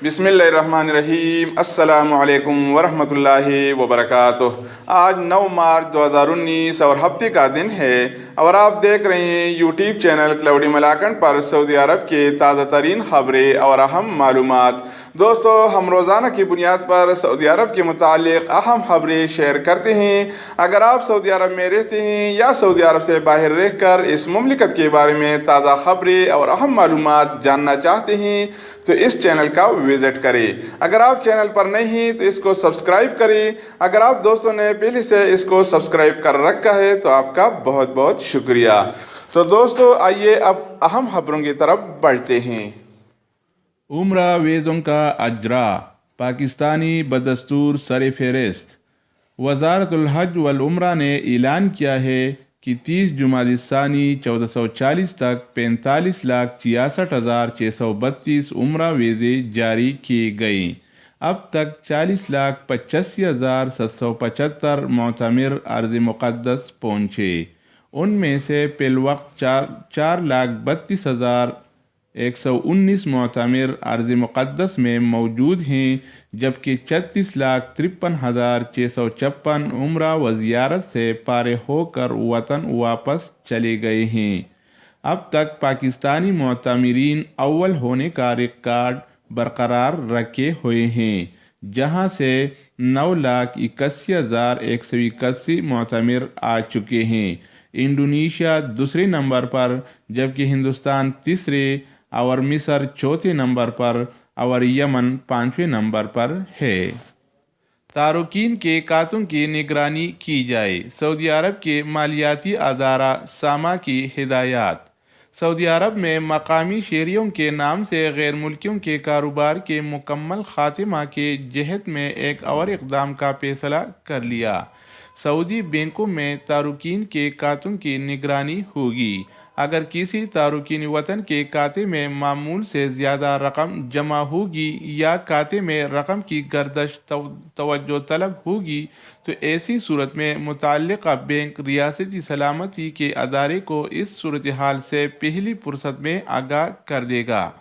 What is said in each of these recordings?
बिस्मिल्लाहिर्रहमानिर्रहीम। अस्सलाम वालेकुम वरहमतुल्लाहि वबरकातुह। आज 9 मार्च 2019 और हफ्ते का दिन है और आप देख रहे हैं यूट्यूब चैनल क्लाउडी मलाकंड पर सऊदी अरब के ताज़ा तरीन खबरें और अहम मालूमात। दोस्तों, हम रोज़ाना की बुनियाद पर सऊदी अरब के मुतालिक अहम खबरें शेयर करते हैं। अगर आप सऊदी अरब में रहते हैं या सऊदी अरब से बाहर रहकर इस मुमलिकत के बारे में ताज़ा खबरें और अहम मालूमात जानना चाहते हैं तो इस चैनल का विज़िट करें। अगर आप चैनल पर नहीं हैं तो इसको सब्सक्राइब करें। अगर आप दोस्तों ने पहले से इसको सब्सक्राइब कर रखा है तो आपका बहुत बहुत शुक्रिया। तो दोस्तों, आइए अब अहम खबरों की तरफ बढ़ते हैं। उम्रा वीज़ों का अजरा पाकिस्तानी बदस्तूर सर फहरिस्त। वज़ारतुल हज वल उम्रा ने ऐलान किया है कि 30 जुमादिस्सानी 1440 तक 45,66,632 उम्रा वीज़े जारी किए गए। अब तक 40,85,775 मोतमिर अर्ज़ मुक़द्दस पहुँचे। उनमें से पिलवक्त 4,32,119 मोतमिर अर्ज़ मुक़द्दस में मौजूद हैं, जबकि 36,53,656 उम्रा व ज़ियारत से पारे होकर वतन वापस चले गए हैं। अब तक पाकिस्तानी मोतमिरीन अव्वल होने का रिकॉर्ड बरकरार रखे हुए हैं, जहां से 9,81,181 मोतमिर आ चुके हैं। इंडोनेशिया दूसरे नंबर पर, जबकि हिंदुस्तान तीसरे और मिस्र चौथे नंबर पर और यमन 5वें नंबर पर है। तारुकीन के खातों की निगरानी की जाए। सऊदी अरब के मालियाती अदारा सामा की हिदायत। सऊदी अरब में मकामी शहरियों के नाम से गैर मुल्कियों के कारोबार के मुकम्मल खात्मा के जहत में एक और इक़दाम का फैसला कर लिया। सऊदी बैंकों में तारुकीन के खातों की निगरानी होगी। अगर किसी तारुकीन वतन के खाते में मामूल से ज़्यादा रकम जमा होगी या खाते में रकम की गर्दश तवज्जो तलब होगी तो ऐसी सूरत में मुतल्लिक़ा बैंक रियासती सलामती के अदारे को इस सूरत हाल से पहली फुर्सत में आगाह कर देगा।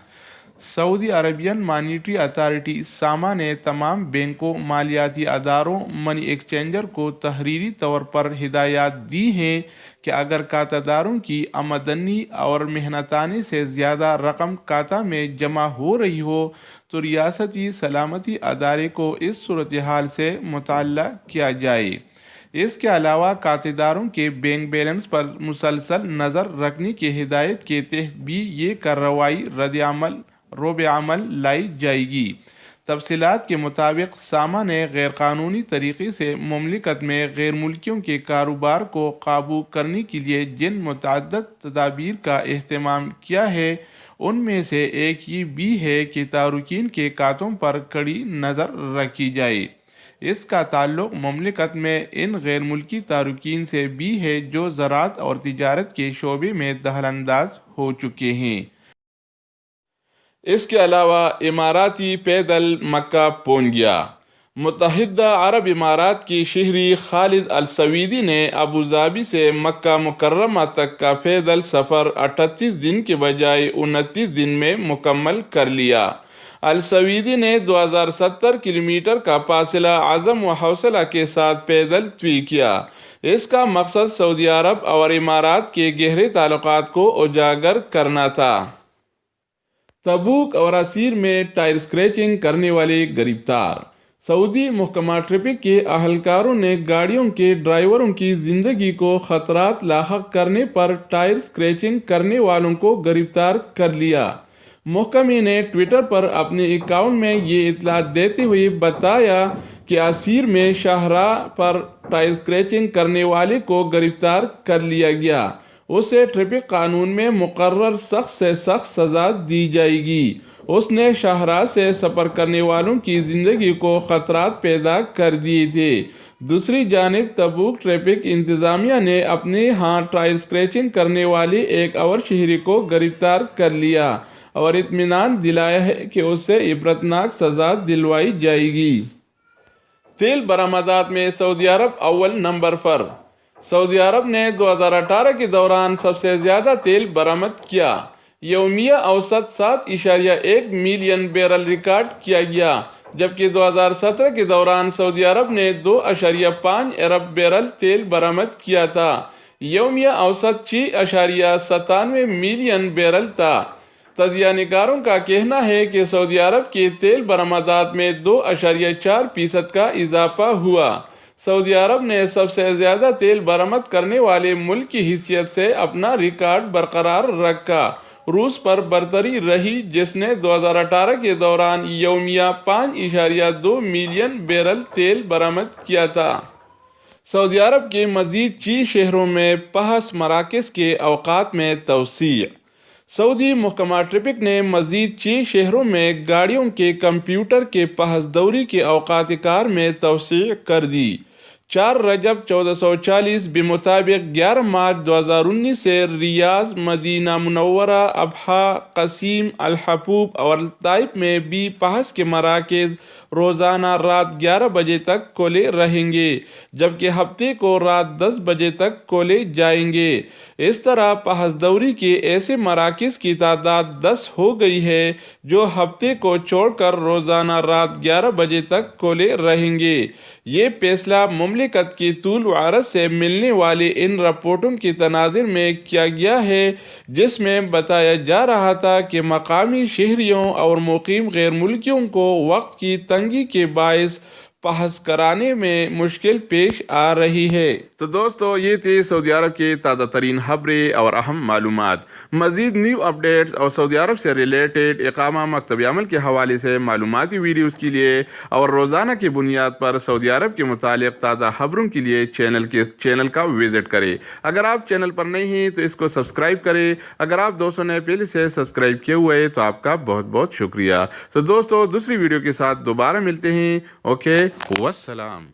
सऊदी अरबियन मॉनिटरी अथॉरिटी सामा ने तमाम बैंकों, मालियाती अदारों, मनी एक्सचेंजर को तहरीरी तौर पर हिदायत दी हैं कि अगर खातादारों की आमदनी और मेहनताने से ज़्यादा रकम खाता में जमा हो रही हो तो रियासती सलामती अदारे को इस सूरत हाल से मुतल्ला किया जाए। इसके अलावा खातेदारों के बैंक बैलेंस पर मुसलसल नज़र रखने की हिदायत के तहत भी ये कार्रवाई रोब अमल लाई जाएगी। तफसीलात के मुताबिक सामा ने गैर कानूनी तरीके से मुमलिकत में गैर मुल्कियों के कारोबार को काबू करने के लिए जिन मुतअद्दिद तदाबीर का एहतमाम किया है, उनमें से एक ये भी है कि तारुकीन के खातों पर कड़ी नज़र रखी जाए। इसका ताल्लुक मुमलिकत में इन गैर मुल्की तारुकीन से भी है जो ज़राअत और तिजारत के शोबे में दखलंदाज हो चुके हैं। इसके अलावा इमाराती पैदल मक्का पहुंच गया। मुत्तहिदा अरब इमारात की शहरी खालिद अल सवीदी ने अबू धाबी से मक्का मुकर्रमा तक का पैदल सफ़र 38 दिन के बजाय 29 दिन में मुकम्मल कर लिया। अल सवीदी ने 2070 किलोमीटर का फासला आज़म व हौसला के साथ पैदल तय किया। इसका मकसद सऊदी अरब और इमारात के गहरे ताल्लुकात को उजागर करना था। तबूक और असीर में टायर स्क्रैचिंग करने वाले गिरफ्तार। सऊदी महकमा ट्रैफिक के अहलकारों ने गाड़ियों के ड्राइवरों की ज़िंदगी को ख़तरात लाहक करने पर टायर स्क्रैचिंग करने वालों को गिरफ्तार कर लिया। महकमे ने ट्विटर पर अपने अकाउंट में ये इत्तला देते हुए बताया कि असीर में शाहराह पर टायर स्क्रैचिंग करने वाले को गिरफ्तार कर लिया गया। उसे ट्रैफिक कानून में मुकर्रर सख्त से सख्त सज़ा दी जाएगी। उसने शाहराह से सफ़र करने वालों की ज़िंदगी को ख़तरात पैदा कर दिए थे। दूसरी जानिब तबूक ट्रैफिक इंतज़ामिया ने अपने यहाँ टायर स्क्रैचिंग करने वाले एक और शहरी को गिरफ्तार कर लिया और इत्मीनान दिलाया है कि उसे इबरतनाक सज़ा दिलवाई जाएगी। तेल बरामदात में सऊदी अरब अव्वल नंबर पर। सऊदी अरब ने 2018 के दौरान सबसे ज़्यादा तेल बरामद किया। یومیہ اوسط 7.1 ملین بیرل ریکارڈ کیا گیا، جبکہ 2017 کے دوران سعودی عرب نے 2.5 ارب بیرل تیل برآمد کیا تھا۔ یومیہ اوسط 6.97 ملین بیرل تھا۔ تجزیہ نگاروں کا کہنا ہے کہ سعودی عرب کے تیل برآمدات میں 2.4% کا اضافہ ہوا۔ سعودی عرب نے سب سے زیادہ تیل برآمد کرنے والے ملک کی حیثیت سے اپنا ریکارڈ برقرار رکھا۔ روس پر برتری رہی، جس نے 2018 کے دوران یومیہ 5.2 ملین بیرل تیل برآمد کیا تھا۔ سعودی عرب کے مزید 6 شہروں میں بحث مراکز کے اوقات میں توسیع۔ سعودی محکمہ ٹریفک نے مزید 6 شہروں میں گاڑیوں کے کمپیوٹر کے بحث دوری کے اوقات کار میں توسیع کر دی۔ 4 رجب 1440 بمطابق 11 مارچ 2019 سے ریاض، مدینہ منورہ، ابہا، قصیم، الحبوب اور طائف میں بھی بحث کے مراکز روزانہ رات 11 بجے تک کھلے رہیں گے، جبکہ ہفتے کو رات 10 بجے تک کھولے جائیں گے۔ اس طرح بحث دوری کے ایسے مراکز کی تعداد 10 ہو گئی ہے جو ہفتے کو چھوڑ کر روزانہ رات 11 بجے تک کھلے رہیں گے۔ یہ فیصلہ مملکت کی طول و عرض سے ملنے والی ان رپورٹوں کے تناظر میں کیا گیا ہے، جس میں بتایا جا رہا تھا کہ مقامی شہریوں اور مقیم غیر ملکیوں کو وقت کی تنگی کے باعث بحث کرانے میں مشکل پیش آ رہی ہے۔ تو دوستو، یہ تھی سعودی عرب کی تازہ ترین خبریں اور اہم معلومات۔ مزید نیو اپڈیٹس اور سعودی عرب سے ریلیٹڈ اقامہ، مکتب عمل کے حوالے سے معلوماتی ویڈیوز کے لیے اور روزانہ کی بنیاد پر سعودی عرب کے متعلق تازہ خبروں کے لیے چینل کا وزٹ کریں۔ اگر آپ چینل پر نہیں ہیں تو اس کو سبسکرائب کریں۔ اگر آپ دوستوں نے پہلے سے سبسکرائب کیے ہوئے تو آپ کا بہت بہت شکریہ۔ تو دوستو، دوسری ویڈیو کے ساتھ دوبارہ ملتے ہیں۔ اوکے، والسلام۔